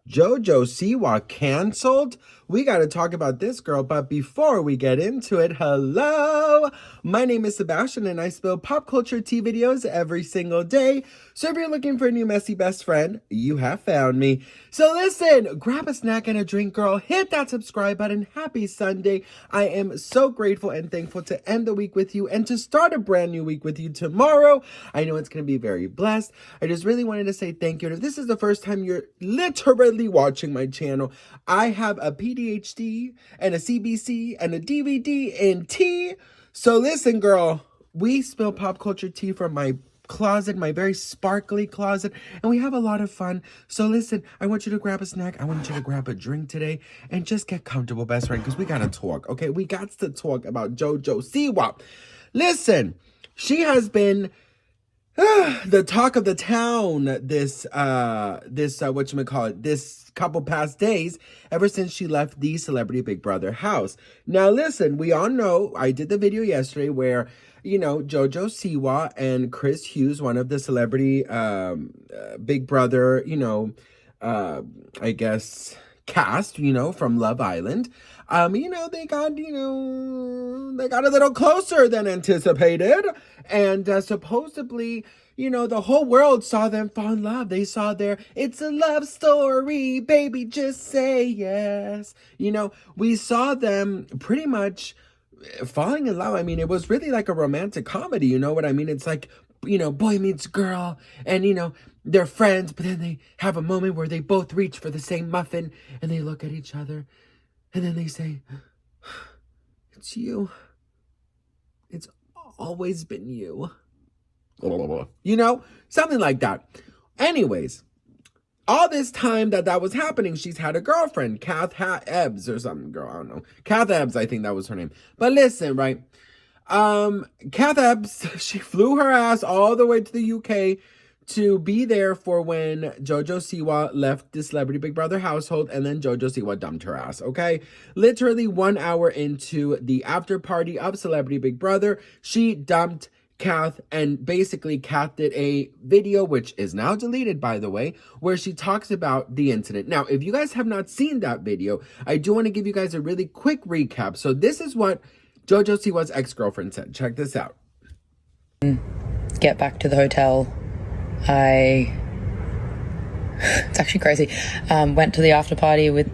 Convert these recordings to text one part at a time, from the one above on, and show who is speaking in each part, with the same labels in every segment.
Speaker 1: Jojo Siwa canceled? We got to talk about this girl, but before we get into it, hello! My name is Sebastian and I spill pop culture tea videos every single day. So if you're looking for a new messy best friend, you have found me. So listen, grab a snack and a drink, girl. Hit that subscribe button. Happy Sunday. I am so grateful and thankful to end the week with you and to start a brand new week with you tomorrow. I know it's going to be very blessed. I just really wanted to say thank you. And if this is the first time you're literally watching my channel, I have a PhD and a CBC and a DVD in tea. So listen, girl, we spill pop culture tea from my closet, my very sparkly closet, and we have a lot of fun. So listen, I want you to grab a snack. I want you to grab a drink today and just get comfortable, best friend, because we got to talk, okay? We got to talk about Jojo Siwa. Listen, she has been the talk of the town this couple past days, ever since she left the Celebrity Big Brother house. Now listen, we all know, I did the video yesterday where, you know, Jojo Siwa and Chris Hughes, one of the Celebrity Big Brother, I guess cast, from Love Island, they got a little closer than anticipated. And supposedly, the whole world saw them fall in love. They saw it's a love story, baby, just say yes. We saw them pretty much falling in love. I mean, it was really like a romantic comedy, you know what I mean? It's like, boy meets girl and, they're friends, but then they have a moment where they both reach for the same muffin and they look at each other and then they say, it's you. It's always been you. Something like that. Anyways, all this time that was happening, she's had a girlfriend, Kath Ebbs or something, girl, I don't know. Kath Ebbs, I think that was her name. But listen, right? Kath Ebbs, she flew her ass all the way to the UK to be there for when Jojo Siwa left the Celebrity Big Brother household, and then Jojo Siwa dumped her ass, okay? Literally 1 hour into the after party of Celebrity Big Brother, she dumped Kath, and basically Kath did a video, which is now deleted, by the way, where she talks about the incident. Now, if you guys have not seen that video, I do want to give you guys a really quick recap. So this is what Jojo Siwa's ex-girlfriend said. Check this out.
Speaker 2: Get back to the hotel. It's actually crazy. Went to the after party with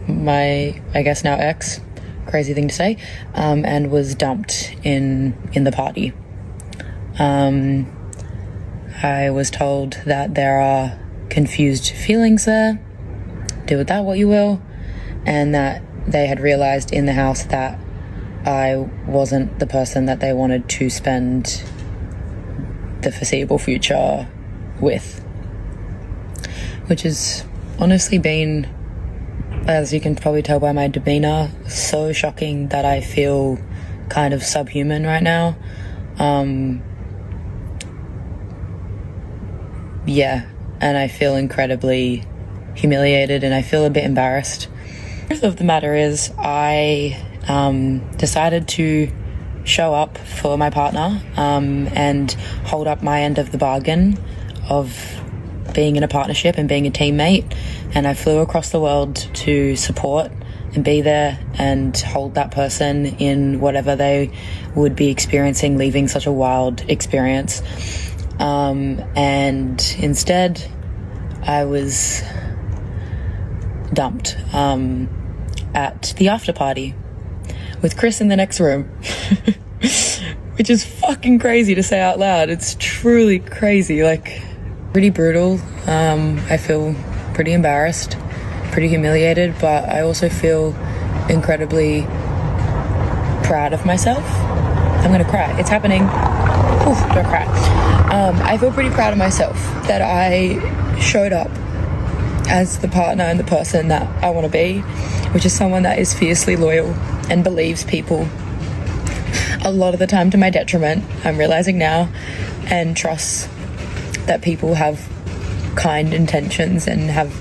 Speaker 2: my, I guess now ex, crazy thing to say, and was dumped in the party. I was told that there are confused feelings there, do with that what you will, and that they had realized in the house that I wasn't the person that they wanted to spend the foreseeable future with, which has honestly been, as you can probably tell by my demeanor, so shocking that I feel kind of subhuman right now. And I feel incredibly humiliated and I feel a bit embarrassed. The truth of the matter is I decided to show up for my partner and hold up my end of the bargain of being in a partnership and being a teammate, and I flew across the world to support and be there and hold that person in whatever they would be experiencing, leaving such a wild experience. And instead I was dumped at the after party with Chris in the next room, which is fucking crazy to say out loud. It's truly crazy, like pretty brutal. I feel pretty embarrassed, pretty humiliated, but I also feel incredibly proud of myself. I'm gonna cry. It's happening. Oof, don't cry. I feel pretty proud of myself that I showed up as the partner and the person that I want to be, which is someone that is fiercely loyal and believes people a lot of the time to my detriment, I'm realizing now, and trusts that people have kind intentions and have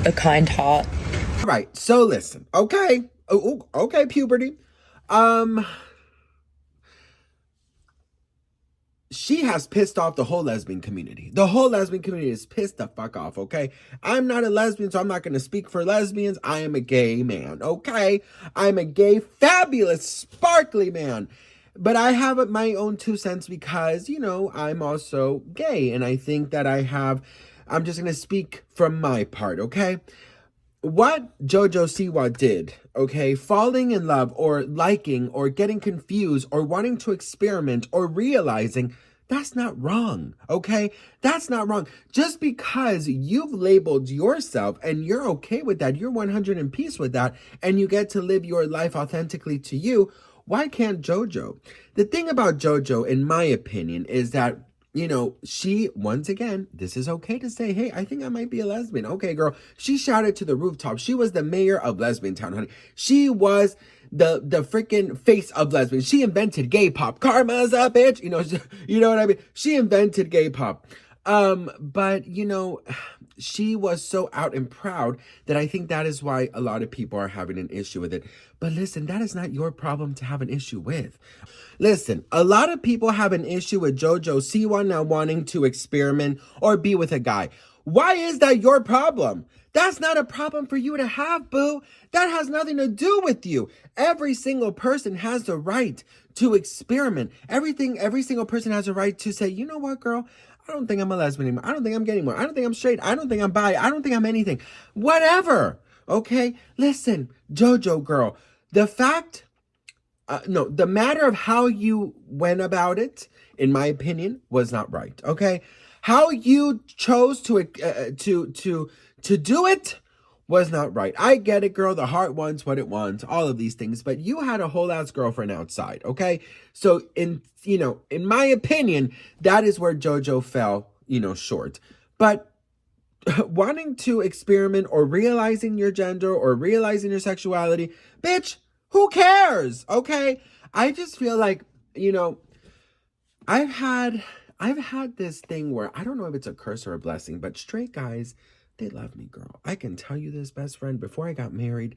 Speaker 2: a kind heart.
Speaker 1: All right, so listen, okay, okay, puberty. she has pissed off the whole lesbian community. The whole lesbian community is pissed the fuck off, okay? I'm not a lesbian, so I'm not going to speak for lesbians. I am a gay man, okay? I'm a gay, fabulous, sparkly man. But I have my own 2 cents because, I'm also gay. And I think that I'm just going to speak from my part, okay? What Jojo Siwa did, okay, falling in love or liking or getting confused or wanting to experiment or realizing, that's not wrong, okay? That's not wrong. Just because you've labeled yourself and you're okay with that, you're 100 in peace with that, and you get to live your life authentically to you, why can't Jojo? The thing about Jojo, in my opinion, is that she, once again, this is okay to say, hey, I think I might be a lesbian. Okay, girl. She shouted to the rooftop. She was the mayor of Lesbian Town, honey. She was the freaking face of lesbian. She invented gay pop. Karma's a bitch. You know what I mean? She invented gay pop. But she was so out and proud that I think that is why a lot of people are having an issue with it. But listen, that is not your problem to have an issue with. Listen, a lot of people have an issue with Jojo Siwa now wanting to experiment or be with a guy. Why is that your problem? That's not a problem for you to have, boo. That has nothing to do with you. Every single person has the right to experiment. Every single person has a right to say, you know what, girl? I don't think I'm a lesbian anymore. I don't think I'm gay anymore. I don't think I'm straight. I don't think I'm bi. I don't think I'm anything. Whatever. Okay? Listen, Jojo girl, the matter of how you went about it, in my opinion, was not right. Okay? How you chose to do it was not right. I get it, girl. The heart wants what it wants, all of these things, but you had a whole ass girlfriend outside, okay? So in my opinion, that is where Jojo fell, short. But wanting to experiment or realizing your gender or realizing your sexuality, bitch, who cares? Okay? I just feel like, I've had this thing where I don't know if it's a curse or a blessing, but straight guys, they love me, girl. I can tell you this, best friend, before I got married,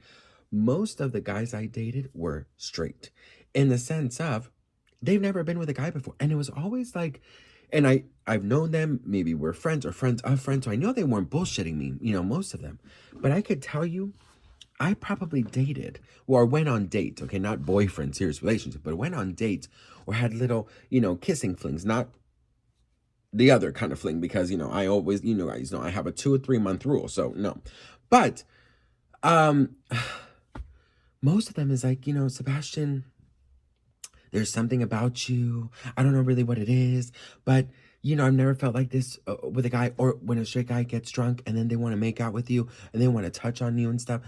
Speaker 1: most of the guys I dated were straight in the sense of they've never been with a guy before. And it was always like, and I've known them, maybe we're friends or friends of friends, so I know they weren't bullshitting me, most of them. But I could tell you, I probably dated or went on dates, okay, not boyfriend, serious relationship, but went on dates or had little, kissing flings, not the other kind of fling, because, I always, guys know I have a 2 or 3 month rule, so no. But, most of them is like, Sebastian, there's something about you. I don't know really what it is, but I've never felt like this with a guy, or when a straight guy gets drunk and then they want to make out with you and they want to touch on you and stuff.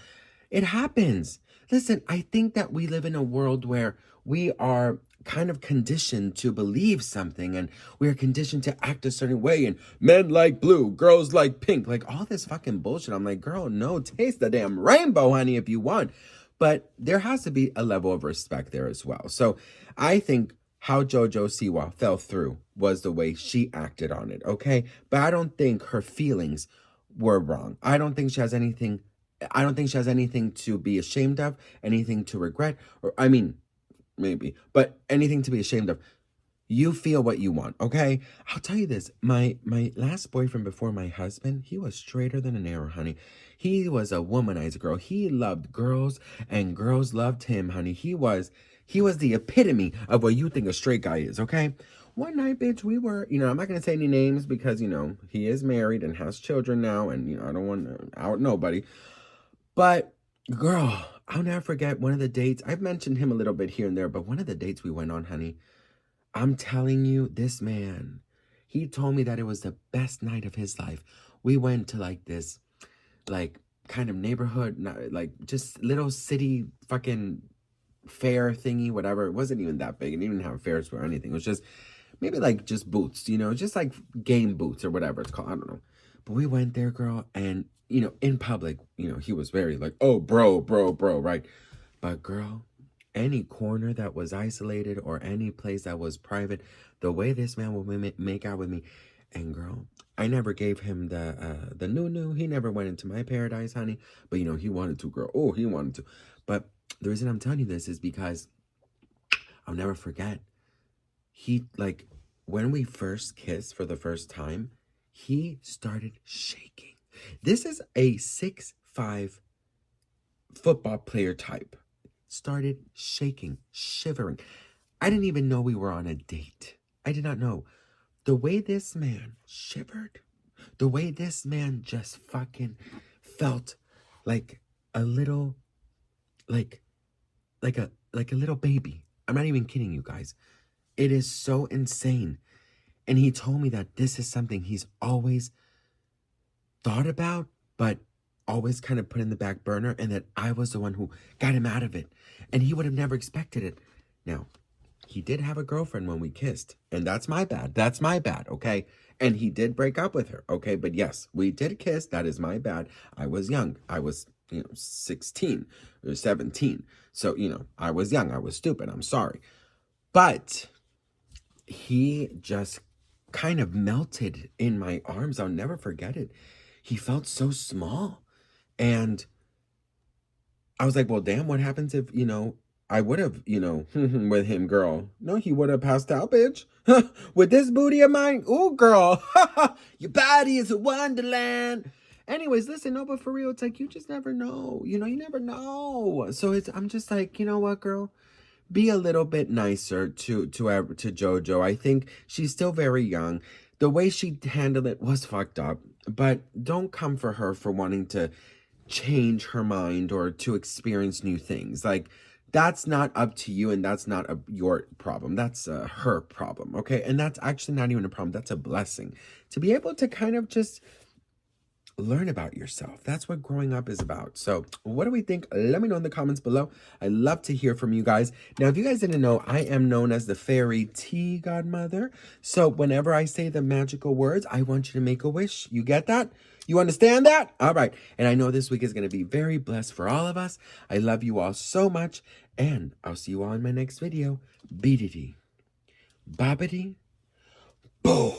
Speaker 1: It happens. Listen, I think that we live in a world where we are kind of conditioned to believe something, and we are conditioned to act a certain way, and men like blue, girls like pink, like all this fucking bullshit. I'm like, girl, no, taste the damn rainbow, honey, if you want. But there has to be a level of respect there as well. So I think how Jojo Siwa fell through was the way she acted on it, okay? But I don't think her feelings were wrong. I don't think she has anything to be ashamed of, anything to regret, or maybe, but anything to be ashamed of. You feel what you want, okay? I'll tell you this. My last boyfriend before my husband, he was straighter than an arrow, honey. He was a womanizer girl. He loved girls and girls loved him, honey. He was the epitome of what you think a straight guy is, okay? One night, bitch, we were, I'm not going to say any names because, he is married and has children now, and, I don't want to out nobody. But, girl, I'll never forget one of the dates. I've mentioned him a little bit here and there, but one of the dates we went on, honey, I'm telling you, this man, he told me that it was the best night of his life. We went to this kind of neighborhood, just little city fucking fair thingy, whatever. It wasn't even that big. It didn't even have fairs or anything. It was just maybe just booths, just like game booths or whatever it's called. I don't know. But we went there, girl, and, in public, he was very oh, bro, right? But, girl, any corner that was isolated or any place that was private, the way this man would make out with me, and girl, I never gave him the new. He never went into my paradise, honey. But he wanted to, girl. Oh, he wanted to. But the reason I'm telling you this is because I'll never forget. He when we first kissed for the first time, he started shaking. This is a 6'5" football player type. Started shaking, shivering. I didn't even know we were on a date. I did not know. The way this man shivered, the way this man just fucking felt like a little, like a little baby. I'm not even kidding you guys. It is so insane. And he told me that this is something he's always thought about, but always kind of put in the back burner, and that I was the one who got him out of it. And he would have never expected it. Now, he did have a girlfriend when we kissed, and that's my bad. That's my bad, okay? And he did break up with her, okay? But yes, we did kiss. That is my bad. I was young. I was, 16 or 17. So, I was young. I was stupid. I'm sorry. But he just kind of melted in my arms. I'll never forget it. He felt so small. And I was like, well, damn, what happens if, I would have, with him, girl. No, he would have passed out, bitch. With this booty of mine. Ooh, girl. Your body is a wonderland. Anyways, listen, no, but for real, it's like, you just never know. You never know. So I'm just like, you know what, girl? Be a little bit nicer to Jojo. I think she's still very young. The way she handled it was fucked up. But don't come for her for wanting to change her mind or to experience new things. Like, that's not up to you, and that's not your problem. That's her problem, okay? And that's actually not even a problem. That's a blessing. To be able to kind of just learn about yourself. That's what growing up is about. So what do we think? Let me know in the comments below. I love to hear from you guys. Now, if you guys didn't know, I am known as the fairy tea godmother. So whenever I say the magical words, I want you to make a wish. You get that? You understand that? All right. And I know this week is going to be very blessed for all of us. I love you all so much. And I'll see you all in my next video. Beedity. Bobbity. Boom.